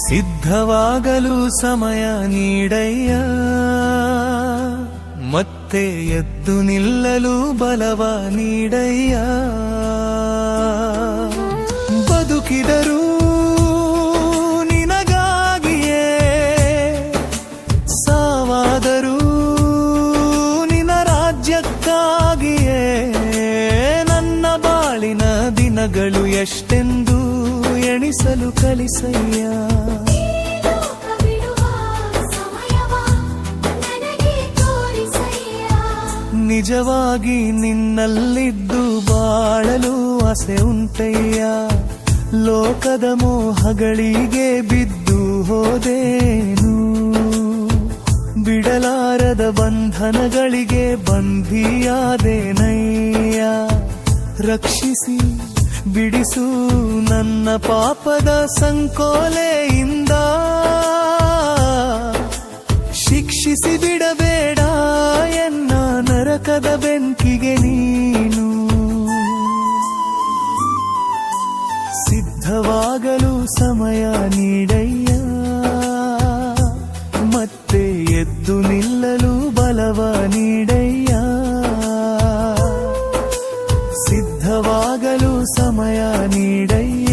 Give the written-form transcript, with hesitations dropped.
ಸಿದ್ಧವಾಗಲು ಸಮಯ ನೀಡಯ್ಯ, ಮತ್ತೆ ಎದ್ದು ನಿಲ್ಲಲು ಬಲವ ನೀಡಯ್ಯ. ಬದುಕಿದರೂ ನಿನಗಾಗಿಯೇ, ಸಾವಾದರೂ ನಿನ ರಾಜ್ಯಕ್ಕಾಗಿಯೇ. ನನ್ನ ಬಾಳಿನ ದಿನಗಳು ಎಷ್ಟೆಂದು ಎಣಿಸಲು ಕಲಿಸಯ್ಯ. ನಿಜವಾಗಿ ನಿನ್ನಲ್ಲಿದ್ದು ಬಾಳಲು ಆಸೆ ಉಂಟಯ್ಯ. ಲೋಕದ ಮೋಹಗಳಿಗೆ ಬಿದ್ದು ಹೋದೇನು, ಬಿಡಲಾರದ ಬಂಧನಗಳಿಗೆ ಬಂಧಿಯಾದೇನಯ್ಯ. ರಕ್ಷಿಸಿ ಬಿಡಿಸು ನನ್ನ ಪಾಪದ ಸಂಕೋಲೆಯಿಂದ, ಶಿಕ್ಷಿಸಿ ಬಿಡಬೇಡ ಎನ್ನ ನರಕದ ಬೆಂಕಿಗೆ ನೀನು. ಸಿದ್ಧವಾಗಲು ಸಮಯ ನೀಡಯ್ಯ, ಮತ್ತೆ ಎದ್ದು ನಿಲ್ಲಲು ಬಲವ ನೀಡಯ್ಯ. ಸಿದ್ಧವಾಗಲು ಸಮಯ ನೀಡಯ್ಯ.